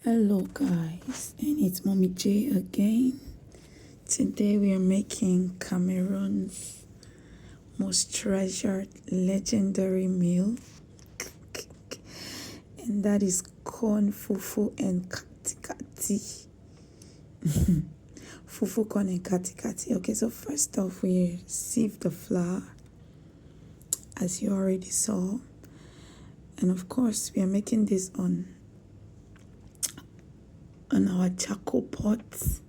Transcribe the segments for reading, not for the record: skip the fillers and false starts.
Hello guys, and it's Mommy J again. Today we are making Cameroon's most treasured legendary meal, and that is corn fufu and khati-Khati. Fufu corn and khati-Khati. Okay, so first off we sieve the flour as you already saw, and of course we are making this on our charcoal pots.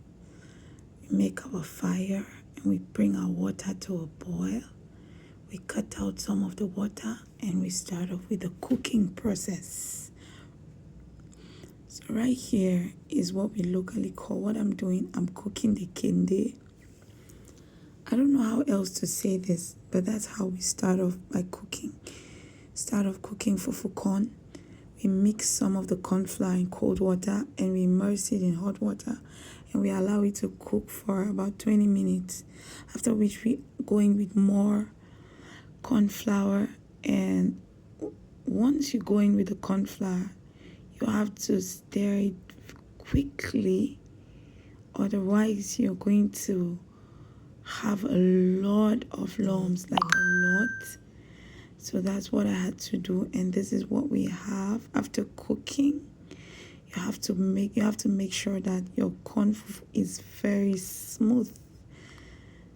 We make our fire and we bring our water to a boil. We cut out some of the water and we start off with the cooking process. So right here is what we locally call, what I'm doing, I'm cooking the kende. I don't know how else to say this, but that's how we start off by cooking. Start off cooking fufu corn. We mix some of the corn flour in cold water and we immerse it in hot water and we allow it to cook for about 20 minutes, after which we go in with more corn flour. And once you go in with the corn flour, you have to stir it quickly, otherwise you're going to have a lot of lumps, like a lot. So that's what I had to do, and this is what we have after cooking. You have to make sure that your corn is very smooth.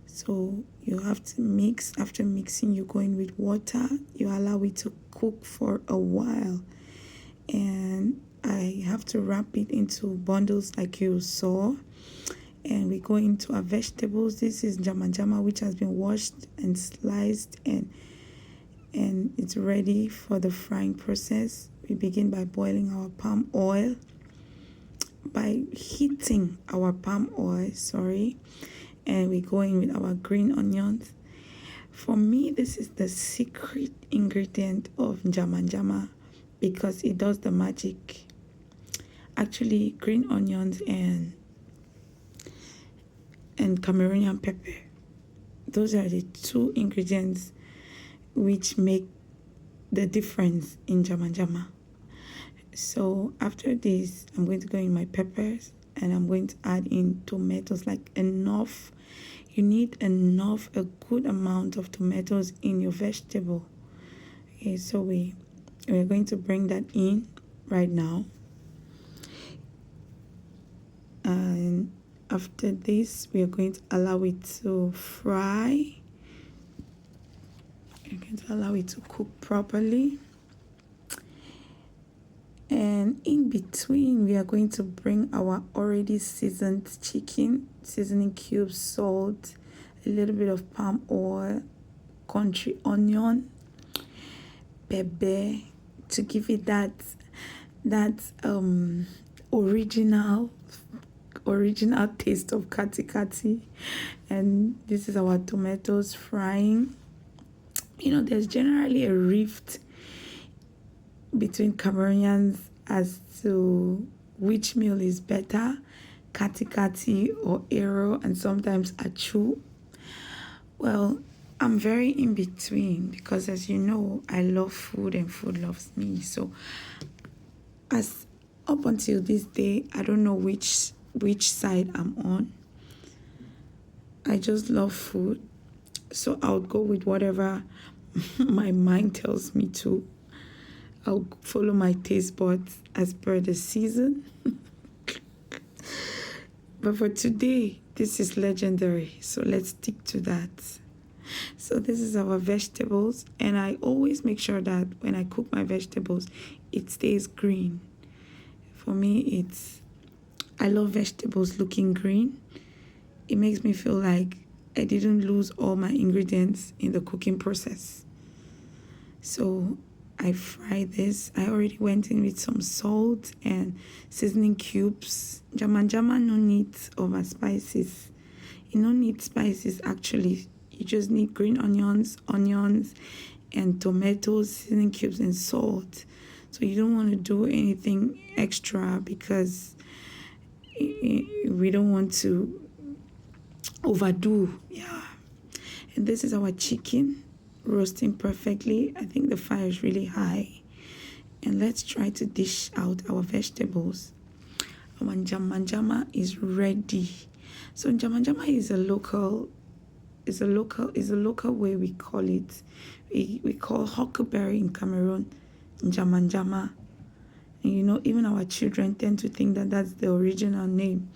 So you have to mix. After mixing, you go in with water. You allow it to cook for a while, and I have to wrap it into bundles like you saw. And we go into our vegetables. This is jama, which has been washed and sliced and it's ready for the frying process. We begin by boiling our palm oil, by heating our palm oil, and we go in with our green onions. For me, this is the secret ingredient of jama because it does the magic. Actually, green onions and Cameroonian pepper, those are the two ingredients which make the difference in jama. So after this, I'm going to go in my peppers and I'm going to add in tomatoes, like enough. You need enough, a good amount of tomatoes in your vegetable. Okay, so we're going to bring that in right now. And after this, we are going to allow it to fry. You're going to allow it to cook properly. And in between, we are going to bring our already seasoned chicken, seasoning cubes, salt, a little bit of palm oil, country onion, pepper, to give it that original taste of khati-Khati. And this is our tomatoes frying. You know, there's generally a rift between Cameroonians as to which meal is better, khati-Khati or Ero, and sometimes Achu. Well, I'm very in between because, as you know, I love food and food loves me. So as up until this day, I don't know which side I'm on. I just love food, so I'll go with whatever my mind tells me to. I'll follow my taste buds as per the season. But for today, this is legendary, so let's stick to that. So this is our vegetables, and I always make sure that when I cook my vegetables, it stays green. For me, I love vegetables looking green. It makes me feel like I didn't lose all my ingredients in the cooking process. So I fry this. I already went in with some salt and seasoning cubes. Jama no need over spices. You don't need spices actually. You just need green onions, and tomatoes, seasoning cubes, and salt. So you don't want to do anything extra because we don't want to overdo. Yeah. And this is our chicken roasting perfectly. I think the fire is really high. And let's try to dish out our vegetables. Our njama is ready. So njama is a local way we call it. We call Huckleberry in Cameroon njama. And you know, even our children tend to think that that's the original name.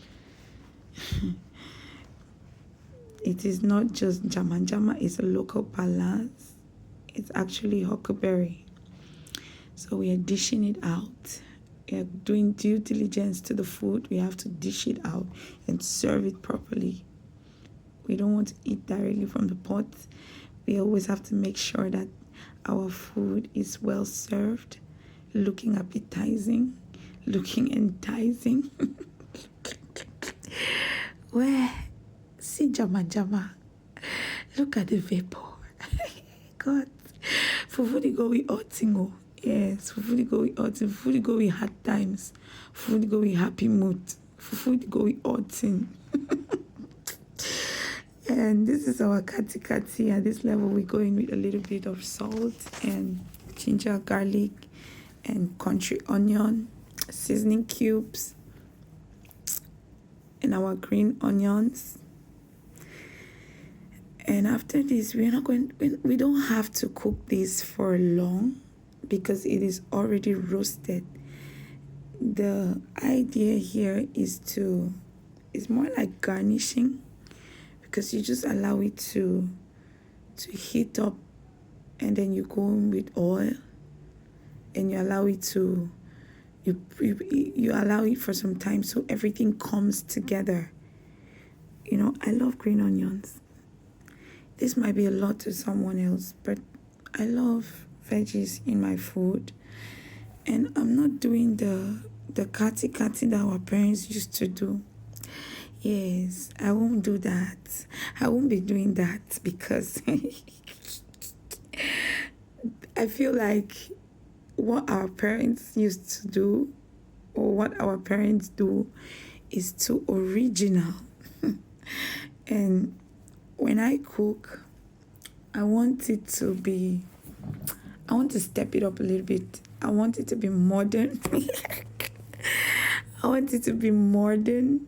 It is not just njama, it's a local balance. It's actually Huckleberry. So we are dishing it out. We are doing due diligence to the food. We have to dish it out and serve it properly. We don't want to eat directly from the pot. We always have to make sure that our food is well served, looking appetizing, looking enticing. Where? See jama. Look at the vapor. God. Fufu go with otingo. Yes, fufu go with otin. Fufu go with hard times. Fufu go with happy mood. Fufu go with otin. And this is our khati-Khati. At this level, we go in with a little bit of salt and ginger, garlic, and country onion, seasoning cubes, and our green onions. And after this, we don't have to cook this for long because it is already roasted. The idea here is more like garnishing, because you just allow it to heat up, and then you go in with oil, and you allow it to you allow it for some time so everything comes together. You know, I love green onions. This might be a lot to someone else, but I love veggies in my food, and I'm not doing the khati-Khati that our parents used to do. Yes, I won't do that. I won't be doing that because I feel like what our parents used to do, or what our parents do, is too original. And when I cook, I want to step it up a little bit. I want it to be modern. I want it to be modern,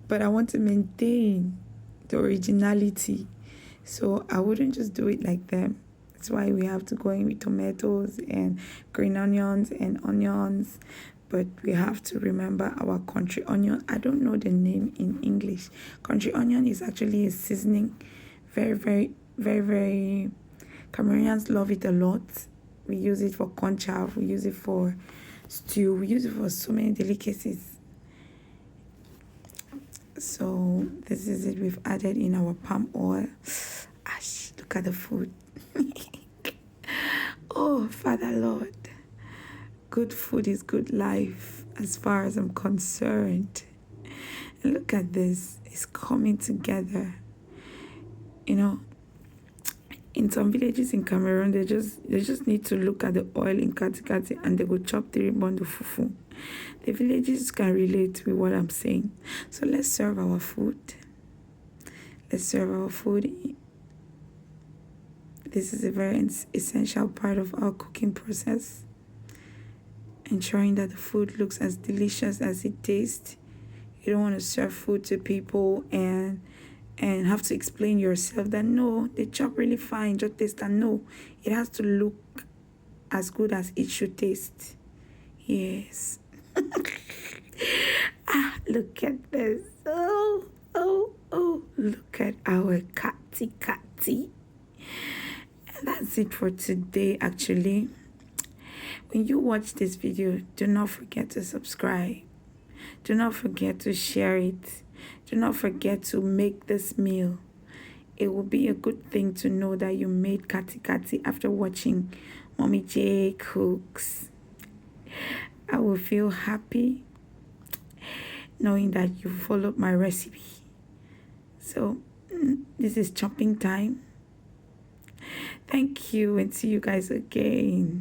but I want to maintain the originality. So I wouldn't just do it like them. That's why we have to go in with tomatoes and green onions and onions. But we have to remember our country onion. I don't know the name in English. Country onion is actually a seasoning. Very, very, very, very... Cameroonians love it a lot. We use it for concha. We use it for stew. We use it for so many delicacies. So this is it. We've added in our palm oil. Ash, look at the food. Oh, Father Lord. Good food is good life as far as I'm concerned. And look at this. It's coming together. You know, in some villages in Cameroon, they just need to look at the oil in khati-Khati and they go chop the ribbon of fufu. The villages can relate with what I'm saying. So let's serve our food. Let's serve our food. This is a very essential part of our cooking process. Ensuring that the food looks as delicious as it tastes. You don't want to serve food to people and have to explain yourself that no, they chop really fine, just taste that. No, it has to look as good as it should taste. Yes. Look at this. Oh, look at our khati-Khati. And that's it for today, actually. When you watch this video, do not forget to subscribe. Do not forget to share it. Do not forget to make this meal. It will be a good thing to know that you made khati-Khati after watching Mommy J cooks. I will feel happy knowing that you followed my recipe. So this is chopping time. Thank you, and see you guys again.